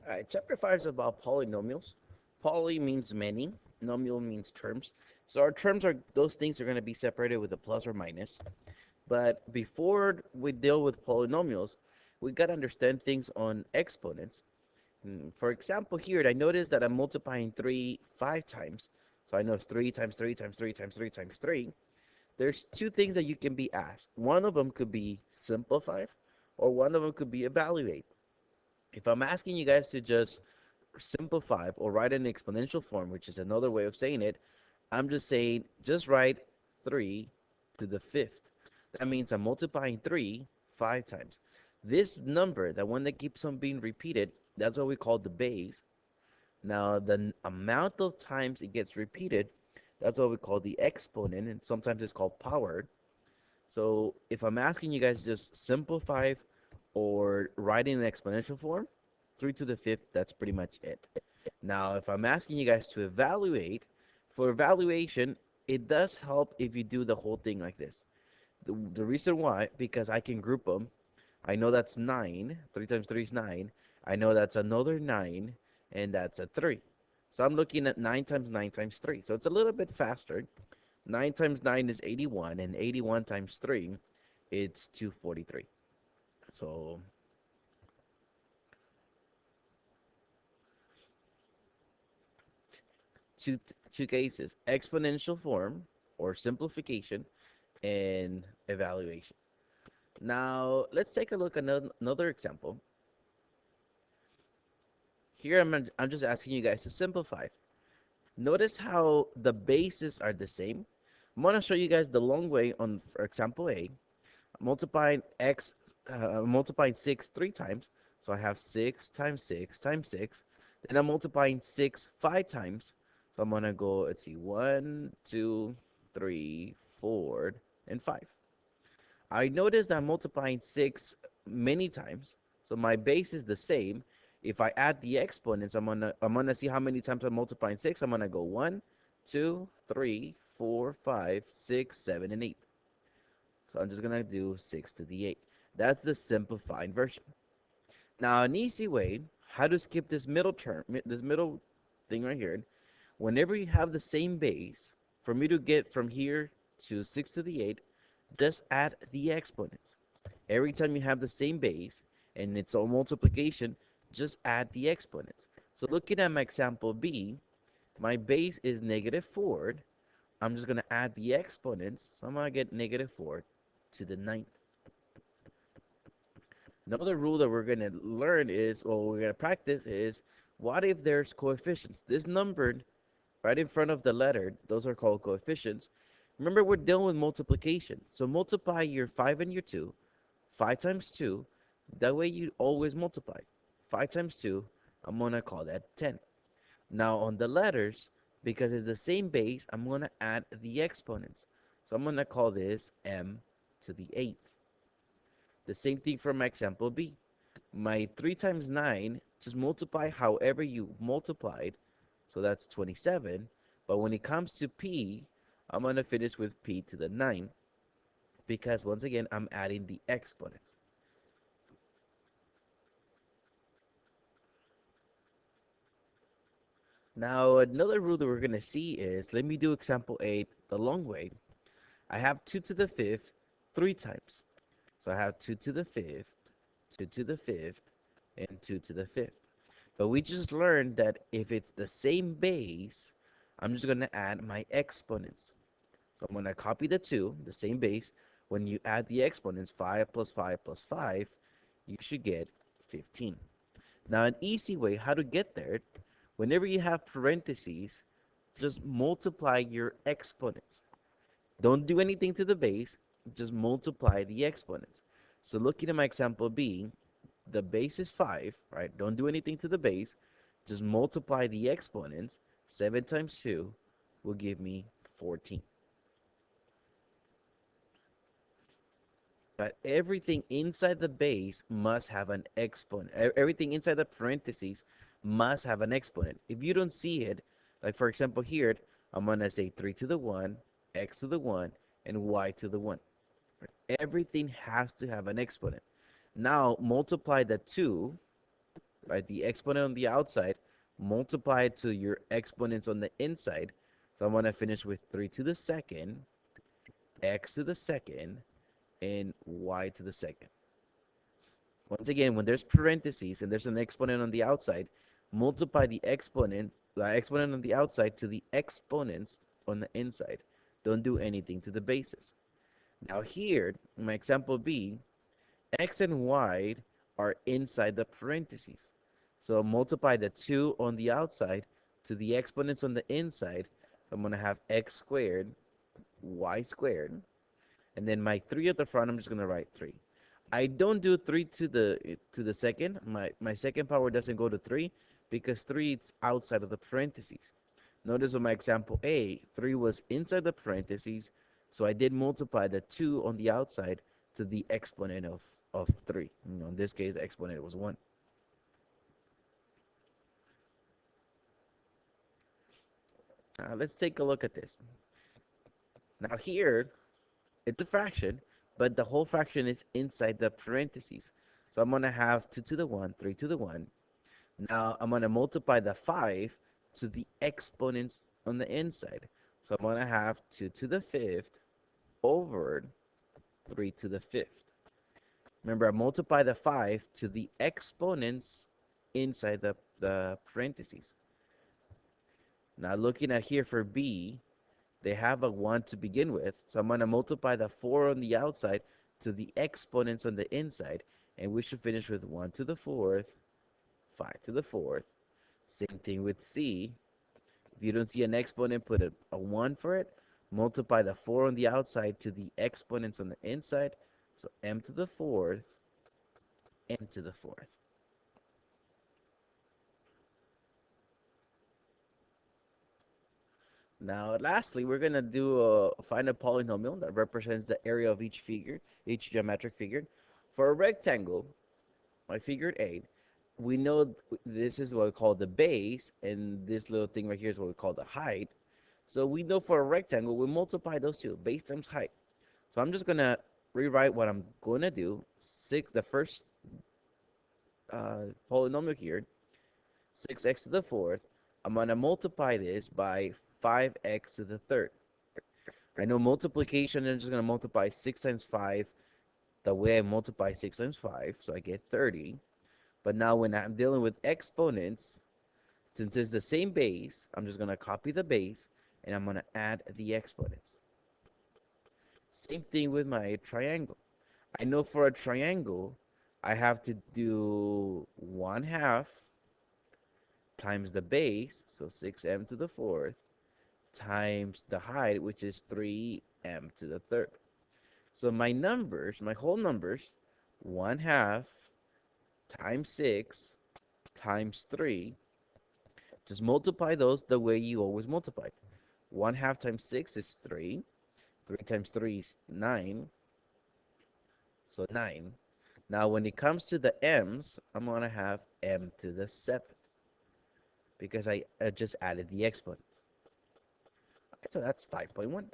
All right, chapter 5 is about polynomials. Poly means many, nomial means terms. So our terms are those things are going to be separated with a plus or minus. But before we deal with polynomials, we got to understand things on exponents. For example, here I notice that I'm multiplying 3 5 times. So I know it's 3 times 3 times 3 times 3 times 3. There's two things that you can be asked. One of them could be simplify, or one of them could be evaluate. If I'm asking you guys to just simplify or write in exponential form, which is another way of saying it, I'm just saying just write 3 to the fifth. That means I'm multiplying 3 5 times. This number, the one that keeps on being repeated, that's what we call the base. Now, the amount of times it gets repeated, that's what we call the exponent, and sometimes it's called power. So if I'm asking you guys just simplify or write in an exponential form, 3 to the fifth, that's pretty much it. Now, if I'm asking you guys to evaluate, for evaluation, it does help if you do the whole thing like this. The reason why, because I can group them. I know that's 9. 3 times 3 is 9. I know that's another 9, and that's a 3. So I'm looking at 9 times 9 times 3. So it's a little bit faster. 9 times 9 is 81, and 81 times 3, it's 243. So two, two cases, exponential form or simplification and evaluation. Now, let's take a look at another example. Here, I'm just asking you guys to simplify. Notice how the bases are the same. I'm going to show you guys the long way on, for example A, multiplying 6 3 times. So I have 6 times 6 times 6. Then I'm multiplying 6 5 times. So I'm going to go, let's see, 1, 2, 3, 4, and 5. I noticed I'm multiplying 6 many times, so my base is the same. If I add the exponents, I'm gonna see how many times I'm multiplying 6. I'm gonna go 1, 2, 3, 4, 5, 6, 7, and 8. So I'm just gonna do 6 to the 8. That's the simplified version. Now, an easy way how to skip this middle term, this middle thing right here. Whenever you have the same base, for me to get from here to 6 to the 8, just add the exponents. Every time you have the same base and it's all multiplication, just add the exponents. So looking at my example B, my base is -4. I'm just going to add the exponents. So I'm going to get -4 to the ninth. Another rule that we're going to learn is, or we're going to practice is, what if there's coefficients? This number right in front of the letter, those are called coefficients. Remember, we're dealing with multiplication. So multiply your 5 and your 2. 5 times 2, that way you always multiply. 5 times 2, I'm going to call that 10. Now on the letters, because it's the same base, I'm going to add the exponents. So I'm going to call this m to the 8th. The same thing for my example B. My 3 times 9, just multiply however you multiplied. So that's 27. But when it comes to P, I'm going to finish with P to the 9, because once again, I'm adding the exponents. Now, another rule that we're going to see is, let me do example 8 the long way. I have 2 to the 5th 3 times. So I have 2 to the 5th, 2 to the 5th, and 2 to the 5th. But we just learned that if it's the same base, I'm just going to add my exponents. So I'm going to copy the 2, the same base. When you add the exponents, 5 plus 5 plus 5, you should get 15. Now, an easy way how to get there, whenever you have parentheses, just multiply your exponents. Don't do anything to the base, just multiply the exponents. So looking at my example B, the base is 5, right? Don't do anything to the base, just multiply the exponents. 7 times 2 will give me 14. But everything inside the base must have an exponent. Everything inside the parentheses must have an exponent. If you don't see it, like for example here, I'm going to say 3 to the 1, x to the 1, and y to the 1. Everything has to have an exponent. Now multiply the 2 right? The exponent on the outside, multiply it to your exponents on the inside. So I'm going to finish with 3 to the second, x to the second, and y to the second. Once again, when there's parentheses and there's an exponent on the outside, multiply the exponent on the outside to the exponents on the inside. Don't do anything to the bases. Now here, in my example B, x and y are inside the parentheses. So multiply the 2 on the outside to the exponents on the inside. So I'm going to have x squared, y squared. And then my 3 at the front, I'm just going to write 3. I don't do 3 to the second. My second power doesn't go to 3 because 3 is outside of the parentheses. Notice on my example A, 3 was inside the parentheses, so I did multiply the 2 on the outside to the exponent of 3. In this case, the exponent was 1. Let's take a look at this. Now here, it's a fraction, but the whole fraction is inside the parentheses. So I'm going to have 2 to the 1, 3 to the 1. Now I'm going to multiply the 5 to the exponents on the inside. So I'm going to have 2 to the 5th over 3 to the 5th. Remember, I multiply the 5 to the exponents inside the parentheses. Now looking at here for B, they have a 1 to begin with. So I'm going to multiply the 4 on the outside to the exponents on the inside. And we should finish with 1 to the 4th, 5 to the 4th. Same thing with C. If you don't see an exponent, put a 1 for it. Multiply the 4 on the outside to the exponents on the inside. So m to the 4th, n to the 4th. Now, lastly, we're going to find a polynomial that represents the area of each figure, each geometric figure. For a rectangle, my figure 8, we know this is what we call the base, and this little thing right here is what we call the height. So we know for a rectangle, we multiply those two, base times height. So I'm just going to rewrite what I'm going to do. The first polynomial here, 6x to the 4th. I'm going to multiply this by 5x to the 3rd. I know multiplication, I'm just going to multiply 6 times 5 the way I multiply 6 times 5, so I get 30. But now when I'm dealing with exponents, since it's the same base, I'm just going to copy the base, and I'm going to add the exponents. Same thing with my triangle. I know for a triangle, I have to do 1/2 times the base, so 6m to the 4th, times the height, which is 3m to the 3rd. So my numbers, my whole numbers, 1/2 times 6 times 3, just multiply those the way you always multiply. 1/2 times 6 is 3. 3 times 3 is 9. So 9. Now when it comes to the m's, I'm going to have m to the 7th because I just added the exponents. Okay, so that's 5.1.